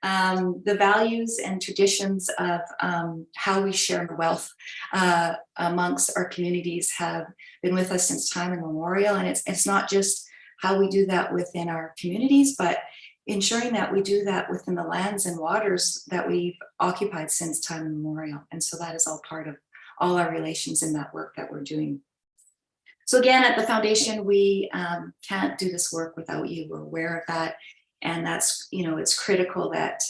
the values and traditions of how we share wealth amongst our communities have been with us since time immemorial. And it's not just how we do that within our communities, but ensuring that we do that within the lands and waters that we've occupied since time immemorial. And so that is all part of all our relations in that work that we're doing. So again, at the foundation, we can't do this work without you. We're aware of that. And that's, it's critical that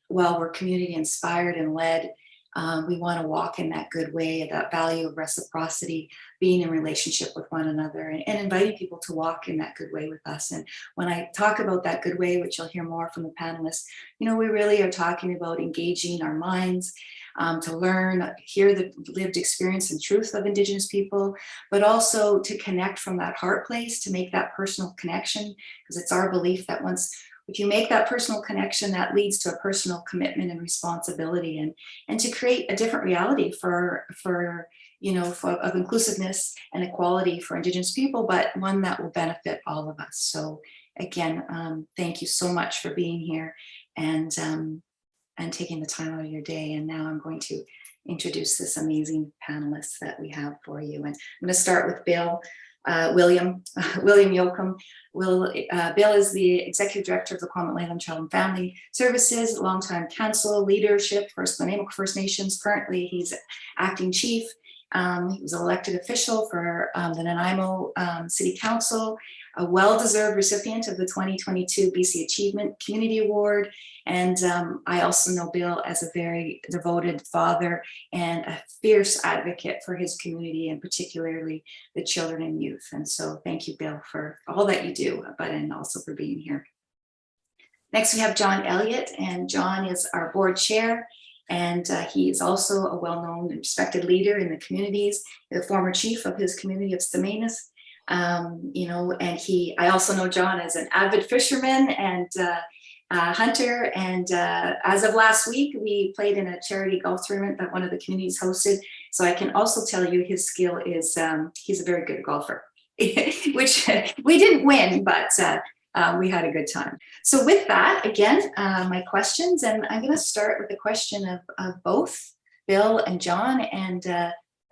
while we're community inspired and led, we want to walk in that good way, that value of reciprocity, being in relationship with one another, and inviting people to walk in that good way with us. And when I talk about that good way, which you'll hear more from the panelists, we really are talking about engaging our minds to learn, hear the lived experience and truth of Indigenous people, but also to connect from that heart place, to make that personal connection, because it's our belief that if you make that personal connection, that leads to a personal commitment and responsibility, and to create a different reality of inclusiveness and equality for Indigenous people, but one that will benefit all of us. So again, thank you so much for being here and taking the time out of your day. And now I'm going to introduce this amazing panelists that we have for you. And I'm going to start with William Yoachim. Bill is the Executive Director of the Kw'umut Lelum Child and Family Services, longtime council leadership for Nanaimo First Nations. Currently, he's acting chief. He was an elected official for the Nanaimo City Council, a well-deserved recipient of the 2022 BC Achievement Community Award. And I also know Bill as a very devoted father and a fierce advocate for his community, and particularly the children and youth. And so thank you, Bill, for all that you do, and also for being here. Next, we have John Elliott, and John is our board chair. And he is also a well-known and respected leader in the communities, the former chief of his community of Stamanis. I also know John as an avid fisherman and hunter. And as of last week, we played in a charity golf tournament that one of the communities hosted. So I can also tell you his skill is, he's a very good golfer, which we didn't win, but we had a good time. So with that, again, my questions, and I'm going to start with the question of both Bill and John, and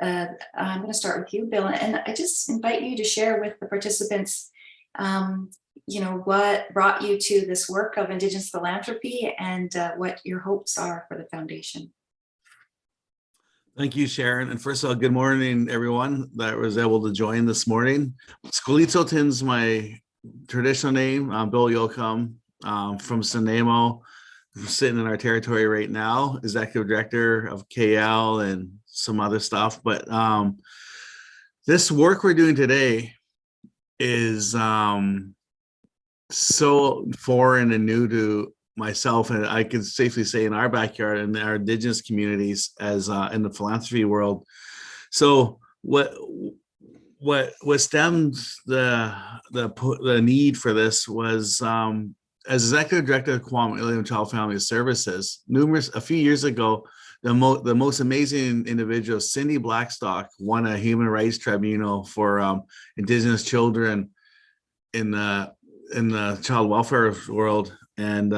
I'm going to start with you, Bill, and I just invite you to share with the participants, what brought you to this work of Indigenous philanthropy and what your hopes are for the foundation. Thank you, Sharon. And first of all, good morning, everyone that was able to join this morning. Skolitzotin's my traditional name. I'm Bill Yoachim from Nanaimo, sitting in our territory right now, executive director of KL and some other stuff. But this work we're doing today is so foreign and new to myself, and I can safely say in our backyard and our Indigenous communities as in the philanthropy world. So what stems the need for this was as executive director of Kw'umut Lelum Child Family Services, a few years ago, the most amazing individual, Cindy Blackstock, won a human rights tribunal for Indigenous children in the child welfare world, and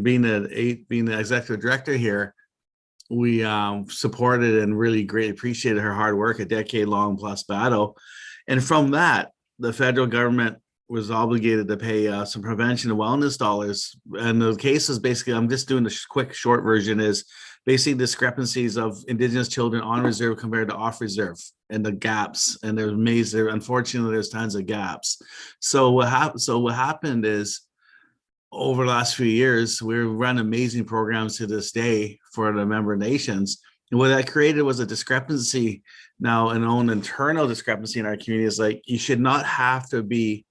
being the executive director here, we supported and really greatly appreciated her hard work, a decade-long plus battle. And from that, the federal government was obligated to pay some prevention and wellness dollars. And the case is basically, I'm just doing the quick short version, is basically discrepancies of Indigenous children on reserve compared to off reserve and the gaps. And unfortunately, there's tons of gaps. So what happened is, over the last few years, we've run amazing programs to this day for the member nations. And what that created was a discrepancy, now an own internal discrepancy in our community. Is like, you should not have to be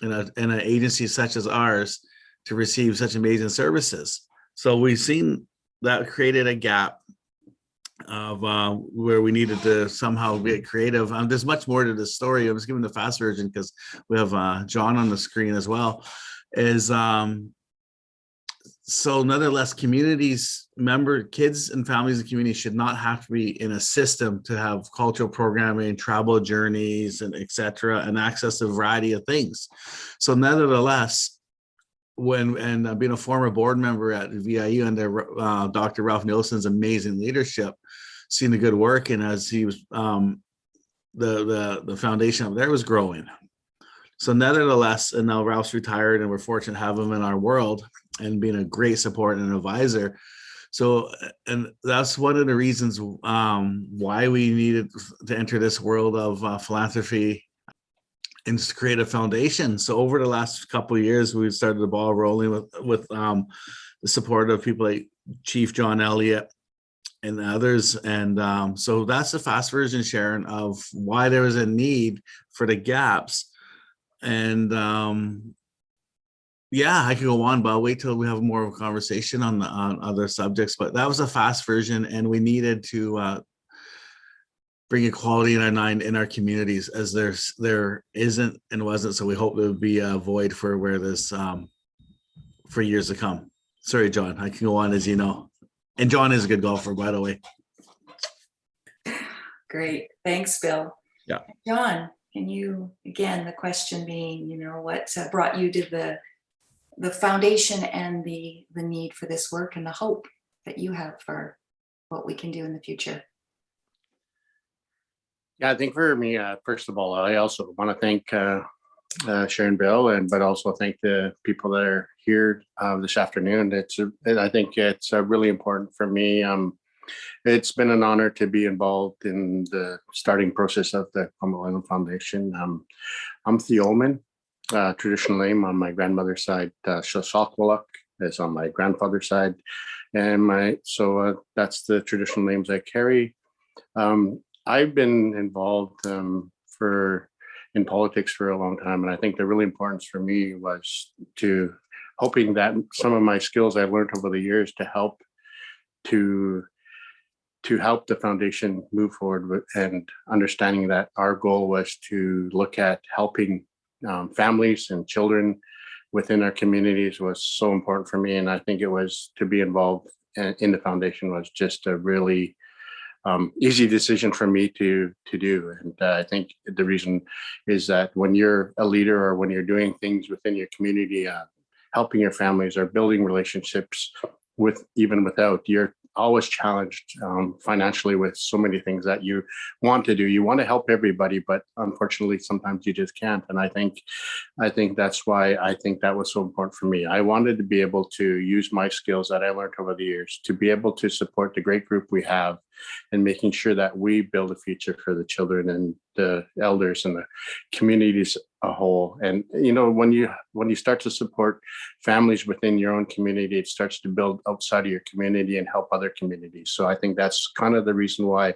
in an agency such as ours to receive such amazing services. So we've seen that created a gap of where we needed to somehow get creative. There's much more to this story. I'm just giving the fast version because we have John on the screen as well. So nonetheless, kids and families and communities should not have to be in a system to have cultural programming, travel journeys, and etc., and access to a variety of things. So nevertheless, being a former board member at VIU under Dr. Ralph Nielsen's amazing leadership, seeing the good work, and as he was the foundation up there was growing. So nevertheless, and now Ralph's retired, and we're fortunate to have him in our world and being a great support and advisor. So, and that's one of the reasons why we needed to enter this world of philanthropy and to create a foundation. So over the last couple of years, we've started the ball rolling with the support of people like Chief John Elliott and others. And so that's the fast version, Sharon, of why there was a need for the gaps. And yeah, I could go on, but I'll wait till we have more of a conversation on other subjects. But that was a fast version, and we needed to bring equality in our communities, as there isn't and wasn't. So we hope there would be a void for where this for years to come. Sorry, John, I can go on, as you know. And John is a good golfer, by the way. Great, thanks, Bill. Yeah, John, can you, again, the question being, what brought you to the foundation and the need for this work and the hope that you have for what we can do in the future? Yeah, I think for me, first of all, I also want to thank Sharon, Bill, but also thank the people that are here this afternoon. I think it's really important for me. It's been an honor to be involved in the starting process of the Lelum Foundation. I'm Theoman, traditional name on my grandmother's side. Shoshakwaluk is on my grandfather's side, and so that's the traditional names I carry. I've been involved in politics for a long time, and I think the really importance for me was hoping that some of my skills I've learned over the years to help the foundation move forward and understanding that our goal was to look at helping families and children within our communities was so important for me. And I think it was to be involved in the foundation was just a really easy decision for me to do. And I think the reason is that when you're a leader or when you're doing things within your community, helping your families or building relationships even without, you're always challenged financially with so many things that you want to do. You want to help everybody, but unfortunately, sometimes you just can't. And I think that's why I think that was so important for me. I wanted to be able to use my skills that I learned over the years to be able to support the great group we have and making sure that we build a future for the children and the elders and the communities a whole. And when you start to support families within your own community, it starts to build outside of your community and help other communities. So I think that's kind of the reason why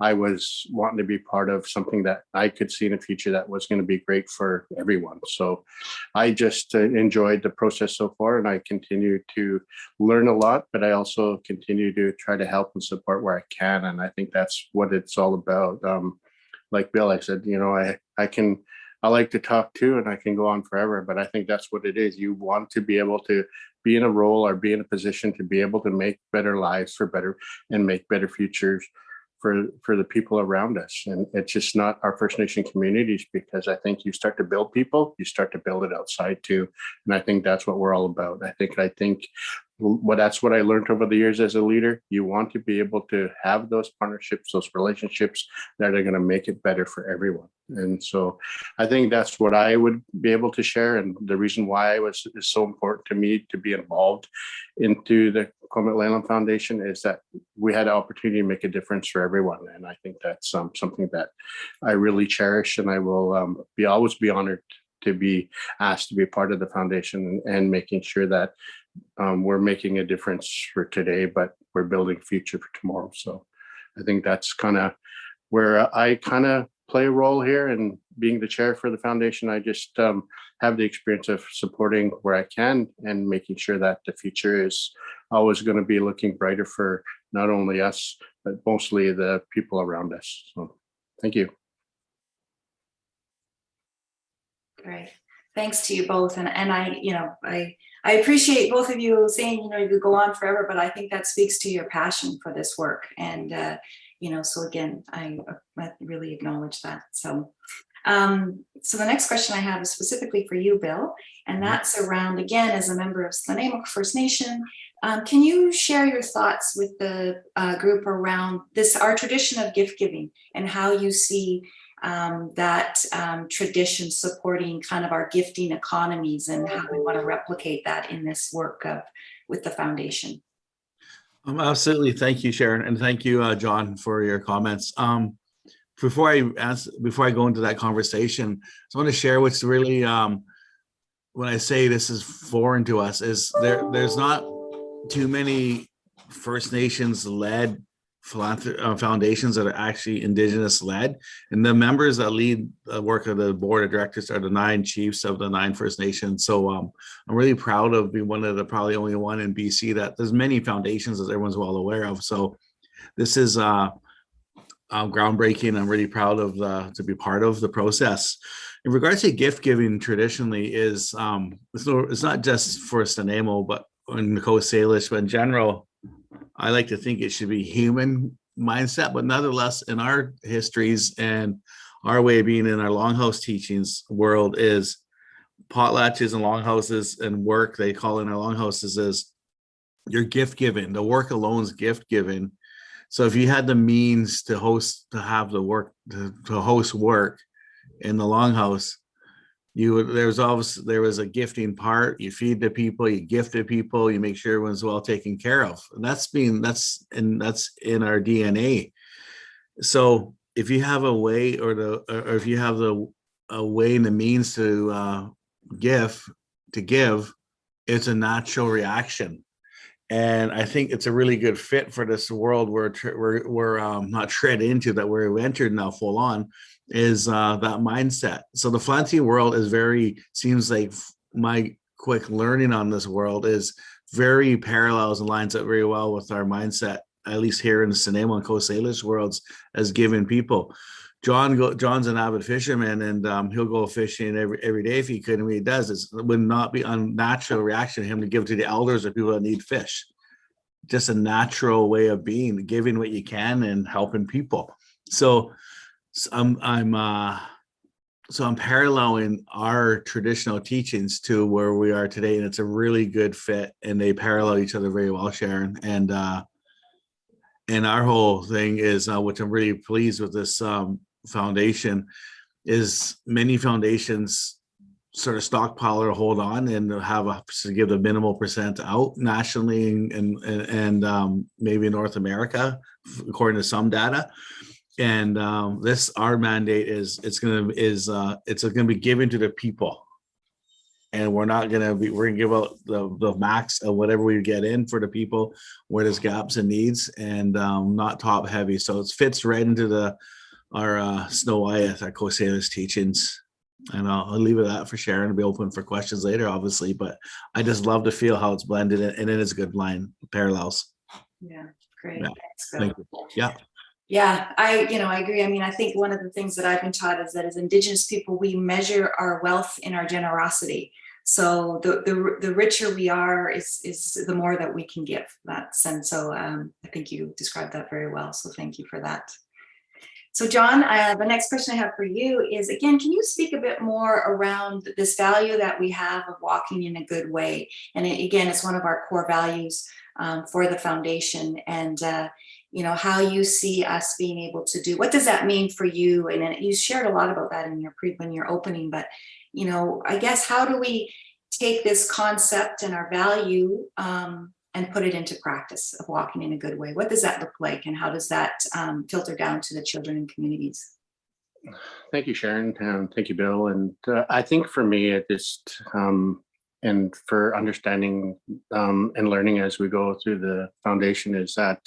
I was wanting to be part of something that I could see in the future that was going to be great for everyone. So I just enjoyed the process so far, and I continue to learn a lot, but I also continue to try to help and support where I can. And I think that's what it's all about. Like Bill, I said, I like to talk too, and I can go on forever, but I think that's what it is. You want to be able to be in a role or be in a position to be able to make better lives and make better futures for the people around us. And it's just not our First Nation communities, because I think you start to build people, you start to build it outside too. And I think that's what we're all about. I think that's what I learned over the years as a leader. You want to be able to have those partnerships, those relationships that are going to make it better for everyone. And so I think that's what I would be able to share. And the reason why it's so important to me to be involved into the Kw'umut Lelum Foundation is that we had an opportunity to make a difference for everyone. And I think that's something that I really cherish, and I will always be honored to be asked to be part of the foundation and making sure that we're making a difference for today, but we're building a future for tomorrow. So I think that's kind of where I kind of play a role here, and being the chair for the foundation, I just have the experience of supporting where I can and making sure that the future is always going to be looking brighter for not only us, but mostly the people around us. So thank you. Great. Thanks to you both. And I appreciate both of you saying, you could go on forever, but I think that speaks to your passion for this work. And, so again, I really acknowledge that. So So the next question I have is specifically for you, Bill, and that's around, again, as a member of Slaneemuk First Nation, can you share your thoughts with the group around this, our tradition of gift giving, and how you see that tradition supporting kind of our gifting economies, and how we want to replicate that in this work with the foundation? Absolutely. Thank you, Sharon. And thank you, John, for your comments. Before I go into that conversation, I just want to share what's really, when I say this is foreign to us, is there's not too many First Nations led foundations that are actually Indigenous led, and the members that lead the work of the board of directors are the 9 chiefs of the 9 First Nations. So I'm really proud of being one of the probably only one in BC that there's many foundations, as everyone's well aware of. So this is groundbreaking. I'm really proud of to be part of the process. In regards to gift giving, traditionally is it's not just for Stanemo, but in the Coast Salish, but in general, I like to think it should be human mindset. But nonetheless, in our histories and our way of being in our longhouse teachings world, is potlatches and longhouses and work, they call in our longhouses, is your gift giving. The work alone is gift giving. So if you had the means to host work in the longhouse, there was a gifting part. You feed the people, you gift the people, you make sure everyone's well taken care of. And that's in our DNA. So if you have a way, or if you have a way and the means to give, it's a natural reaction. And I think it's a really good fit for this world we're not tread into, that we're entered now full on, is that mindset. So the Flanty world seems like my quick learning on this world is very parallels and lines up very well with our mindset, at least here in the Stanemo and Coast Salish worlds, as giving people. John's an avid fisherman, and he'll go fishing every day if he could. And what he does is, it would not be a natural reaction to him to give to the elders or people that need fish. Just a natural way of being, giving what you can and helping people. So I'm paralleling our traditional teachings to where we are today, and it's a really good fit, and they parallel each other very well, Sharon. And our whole thing is, which I'm really pleased with this foundation, is many foundations sort of stockpile or hold on and to give the minimal percent out nationally and maybe in North America, according to some data. And our mandate is it's going to be given to the people, and we're going to give out the max of whatever we get in for the people where there's gaps and needs, and not top heavy. So it fits right into our Snow Wyeth, our Coast Salish teachings. And I'll leave it at that for Sharon to be open for questions later, obviously, but I just love to feel how it's blended, and it is a good line parallels. Yeah, great. Yeah. Thanks, Bill. Thank you. Yeah. Yeah, I agree. I mean, I think one of the things that I've been taught is that as Indigenous people, we measure our wealth in our generosity. So the richer we are is the more that we can give. And so I think you described that very well. So thank you for that. So John, the next question I have for you is, again, can you speak a bit more around this value that we have of walking in a good way? And again, it's one of our core values for the foundation, and how you see us being able to do. What does that mean for you? And you shared a lot about that in your opening, but I guess, how do we take this concept and our value and put it into practice of walking in a good way? What does that look like, and how does that filter down to the children and communities? Thank you, Sharon. Thank you, Bill. And I think for me, it just, and for understanding and learning as we go through the foundation, is that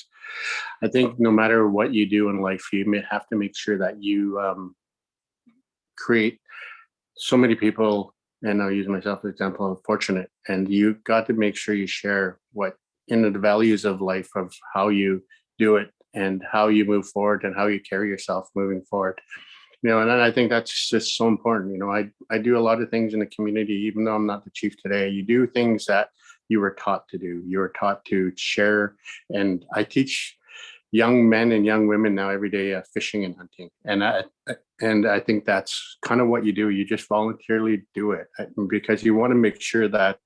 I think no matter what you do in life, you may have to make sure that you create so many people, and I'll use myself as an example, fortunate, and you got to make sure you share what in the values of life, of how you do it and how you move forward and how you carry yourself moving forward. And I think that's just so important. I do a lot of things in the community, even though I'm not the chief today. You do things that you were taught to do. You were taught to share. And I teach young men and young women now every day fishing and hunting. And And I think that's kind of what you do. You just voluntarily do it because you want to make sure that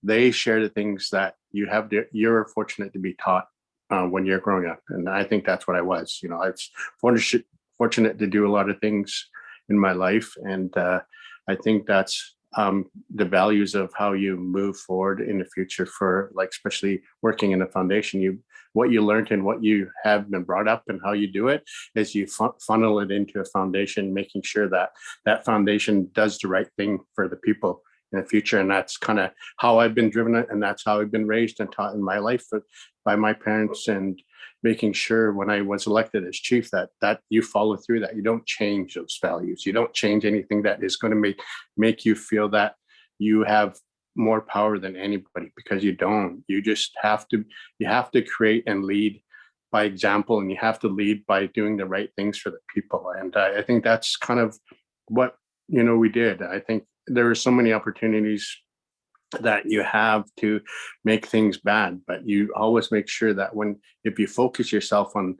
they share the things that you're fortunate to be taught when you're growing up. And I think that's what I was. I was fortunate to do a lot of things in my life. And I think that's the values of how you move forward in the future for, like, especially working in a foundation. What you learned and what you have been brought up and how you do it is you funnel it into a foundation, making sure that that foundation does the right thing for the people in the future. And that's kind of how I've been driven, and that's how I've been raised and taught in my life by my parents, and making sure when I was elected as chief that you follow through, that you don't change those values. You don't change anything that is going to make you feel that you have more power than anybody, because you don't. You just have to create and lead by example, and you have to lead by doing the right things for the people. And I think that's kind of what we did. I think there were so many opportunities that you have to make things bad, but you always make sure that if you focus yourself on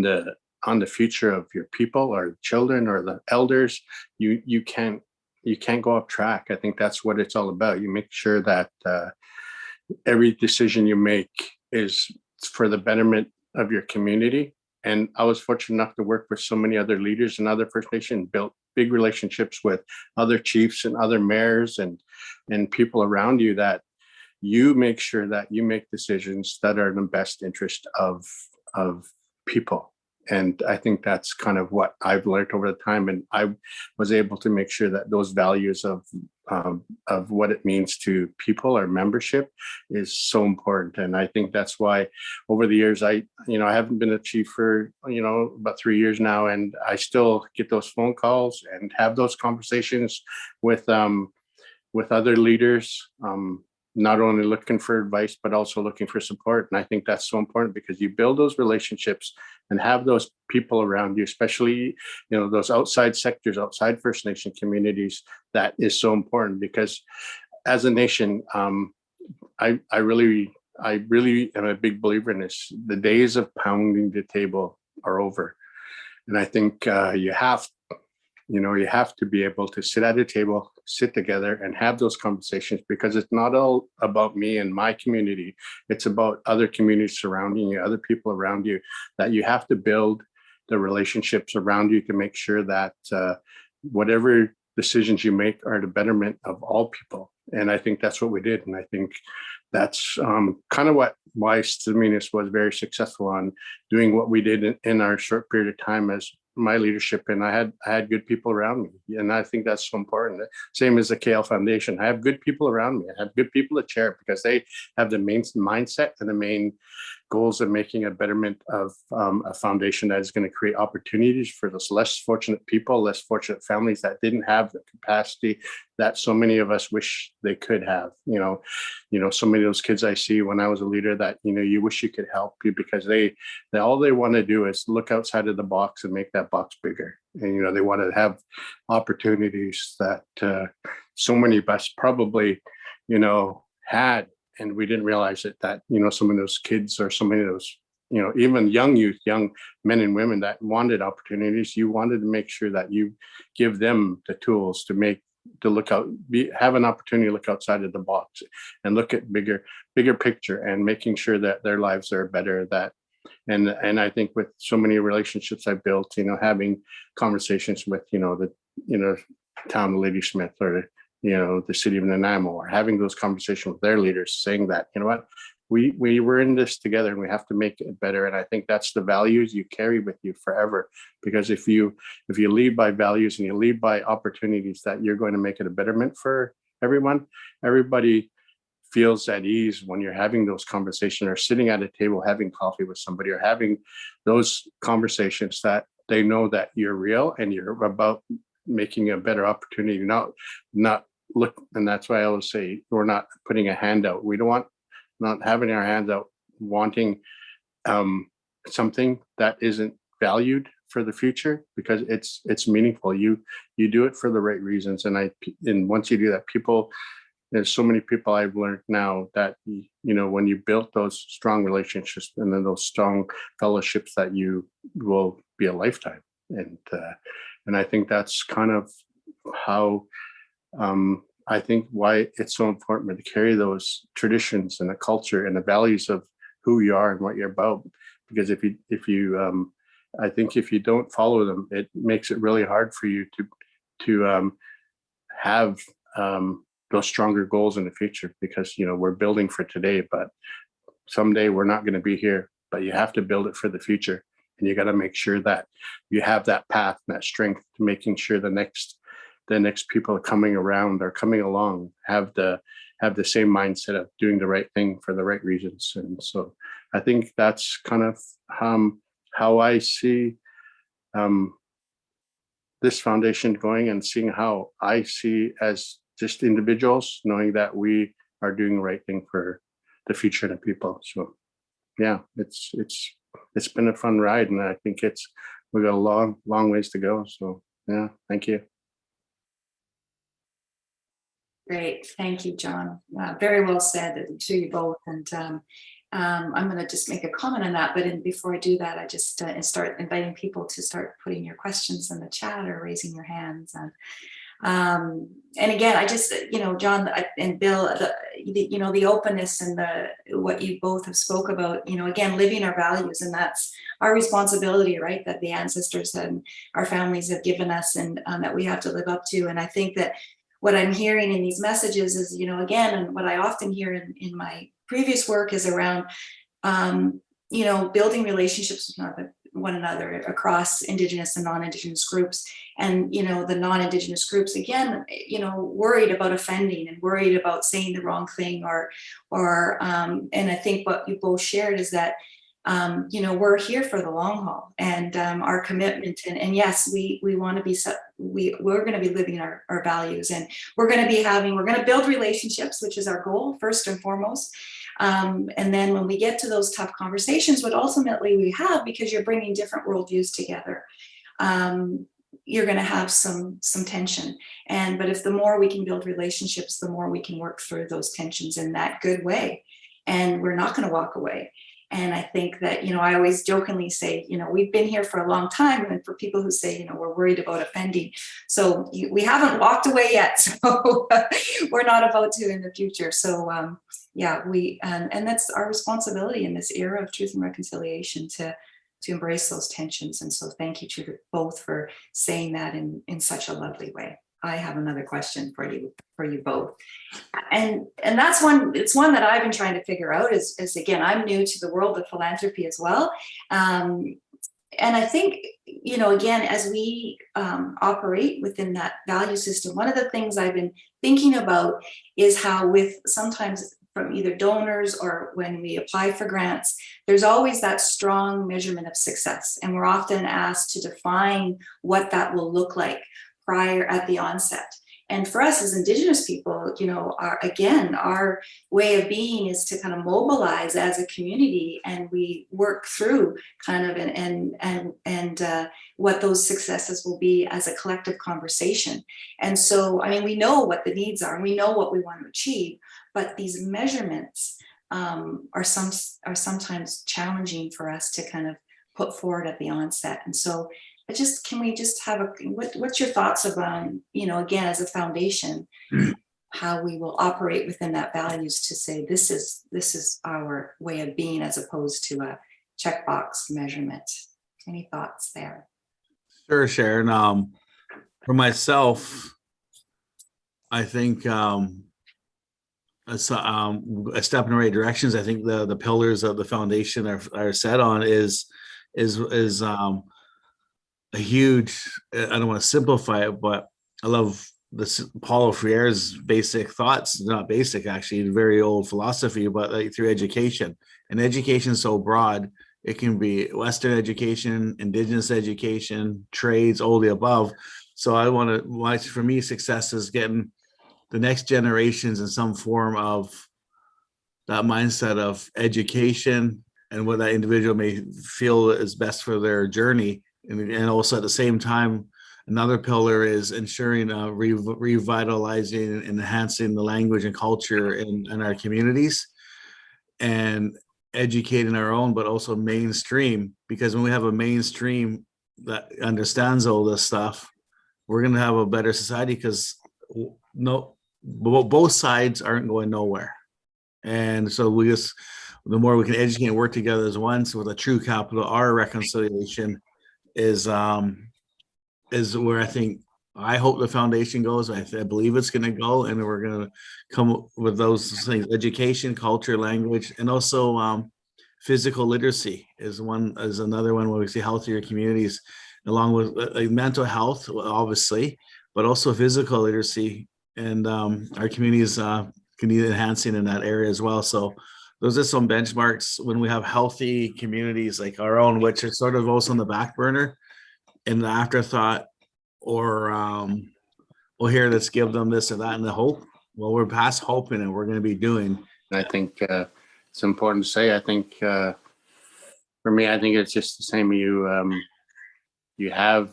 the future of your people or children or the elders, you can't go off track. I think that's what it's all about. You make sure that every decision you make is for the betterment of your community. And I was fortunate enough to work with so many other leaders and other First Nation, built big relationships with other chiefs and other mayors and people around you, that you make sure that you make decisions that are in the best interest of people. And I think that's kind of what I've learned over the time. And I was able to make sure that those values of what it means to people or membership is so important. And I think that's why over the years, I haven't been a chief for, about 3 years now, and I still get those phone calls and have those conversations with other leaders, not only looking for advice, but also looking for support. And I think that's so important, because you build those relationships and have those people around you, especially, those outside sectors, outside First Nation communities. That is so important, because as a nation, I really am a big believer in this. The days of pounding the table are over. And I think you have to be able to sit at a table, sit together and have those conversations, because it's not all about me and my community. It's about other communities surrounding you, other people around you, that you have to build the relationships around you to make sure that whatever decisions you make are the betterment of all people. And I think that's what we did. And I think that's kind of why Staminas was very successful on doing what we did in our short period of time as my leadership. And I had good people around me. And I think that's so important. Same as the KL Foundation. I have good people around me. I have good people to chair, because they have the main mindset and the main goals of making a betterment of a foundation that is going to create opportunities for those less fortunate people, less fortunate families that didn't have the capacity that so many of us wish they could have. So many of those kids I see when I was a leader that, you wish you could help you, because they all they want to do is look outside of the box and make that box bigger. And, they want to have opportunities that so many of us probably, had, and we didn't realize it, that, some of those kids, or so many of those, even young youth, young men and women that wanted opportunities, you wanted to make sure that you give them the tools to look out, have an opportunity to look outside of the box and look at bigger picture, and making sure that their lives are better. And I think with so many relationships I built, having conversations with, the town of Ladysmith, or the city of Nanaimo, or having those conversations with their leaders, saying that, what, we were in this together and we have to make it better. And I think that's the values you carry with you forever, because if you lead by values and you lead by opportunities that you're going to make it a betterment for everyone, everybody feels at ease when you're having those conversations, or sitting at a table having coffee with somebody, or having those conversations, that they know that you're real and you're about making a better opportunity, not look. And that's why I always say, we're not putting a hand out. We don't want, not having our hands out, wanting something that isn't valued for the future, because it's meaningful. You do it for the right reasons. And once you do that, there's so many people I've learned now that, when you build those strong relationships and then those strong fellowships, that you will be a lifetime. And And I think that's kind of how I think why it's so important to carry those traditions and the culture and the values of who you are and what you're about. Because if you I think if you don't follow them, it makes it really hard for you to have those stronger goals in the future. Because we're building for today, but someday we're not going to be here. But you have to build it for the future, and you got to make sure that you have that path, that strength to making sure the next people coming around or coming along have the same mindset of doing the right thing for the right reasons. And so I think that's kind of how I see this foundation going, and seeing how I see as just individuals, knowing that we are doing the right thing for the future of the people. So yeah, it's been a fun ride, and I think we got a long ways to go. So yeah, thank you. Great, thank you, John. Very well said to you both. And I'm going to just make a comment on that. But before I do that, I just start inviting people to start putting your questions in the chat or raising your hands. And again, I just, John and Bill, the openness and what you both have spoke about, again, living our values, and that's our responsibility, right? That the ancestors and our families have given us, and that we have to live up to. And I think that what I'm hearing in these messages is, again, and what I often hear in my previous work is around, building relationships with one another across Indigenous and non-Indigenous groups. And, the non-Indigenous groups, again, worried about offending and worried about saying the wrong thing and I think what you both shared is that, we're here for the long haul, and our commitment, and yes, we want to be, we're going to be living our values, and we're going to build relationships, which is our goal first and foremost. And then when we get to those tough conversations, what ultimately we have, because you're bringing different worldviews together, you're going to have some tension. But if the more we can build relationships, the more we can work through those tensions in that good way, and we're not going to walk away. And I think that, I always jokingly say, we've been here for a long time. And for people who say, we're worried about offending. So we haven't walked away yet. So we're not about to in the future. So and that's our responsibility in this era of truth and reconciliation to embrace those tensions. And so thank you to both for saying that in such a lovely way. I have another question for you both. And that's it's one that I've been trying to figure out is again, I'm new to the world of philanthropy as well. And I think, again, as we operate within that value system, one of the things I've been thinking about is how with sometimes from either donors or when we apply for grants, there's always that strong measurement of success. And we're often asked to define what that will look like prior at the onset. And for us as Indigenous people, our way of being is to kind of mobilize as a community, and we work through kind of and what those successes will be as a collective conversation. And so, we know what the needs are and we know what we want to achieve, but these measurements are sometimes challenging for us to kind of put forward at the onset. And so can we just have what's your thoughts about, again, as a foundation, how we will operate within that values to say, this is our way of being as opposed to a checkbox measurement. Any thoughts there? Sure, Sharon. For myself, I think a step in the right directions. I think the pillars of the foundation are set on is a huge, I don't want to simplify it, but I love Paulo Freire's basic thoughts, not basic, actually, very old philosophy, but through education. And education is so broad, it can be Western education, Indigenous education, trades, all the above. So for me, success is getting the next generations in some form of that mindset of education and what that individual may feel is best for their journey. And also at the same time, another pillar is ensuring revitalizing and enhancing the language and culture in our communities, and educating our own, but also mainstream, because when we have a mainstream that understands all this stuff, we're going to have a better society, because both sides aren't going nowhere. And so the more we can educate and work together as one, so with a true capital R reconciliation is where I hope the foundation goes. I believe it's going to go, and we're going to come up with those things: education, culture, language, and also physical literacy is another one where we see healthier communities, along with mental health, obviously, but also physical literacy. And our communities can need enhancing in that area as well. So those are some benchmarks when we have healthy communities like our own, which is sort of also on the back burner in the afterthought, or here, let's give them this or that and the hope. Well, we're past hoping, and we're going to be doing. I think it's important to say, I think for me, I think it's just the same. You have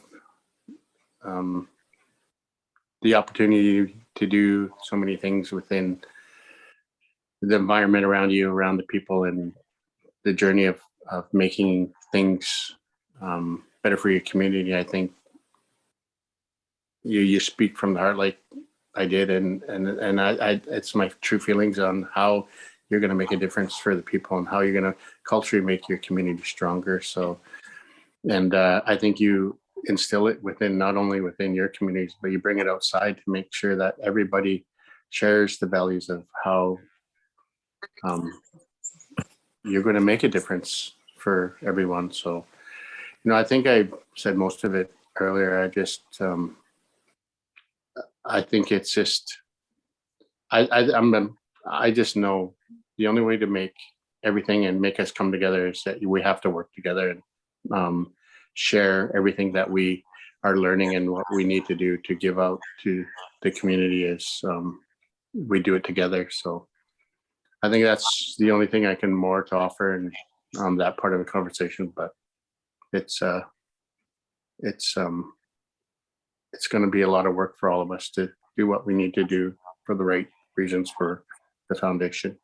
the opportunity to do so many things within the environment around you, around the people, and the journey of making things better for your community. I think you speak from the heart like I did, and I it's my true feelings on how you're going to make a difference for the people and how you're going to culturally make your community stronger. So, and I think you instill it not only within your communities, but you bring it outside to make sure that everybody shares the values of how you're going to make a difference for everyone. So, I think I said most of it earlier. I think it's just, I just know the only way to make everything and make us come together is that we have to work together and share everything that we are learning and what we need to do to give out to the community as we do it together. So I think that's the only thing I can more to offer in that part of the conversation, but it's going to be a lot of work for all of us to do what we need to do for the right reasons for the foundation.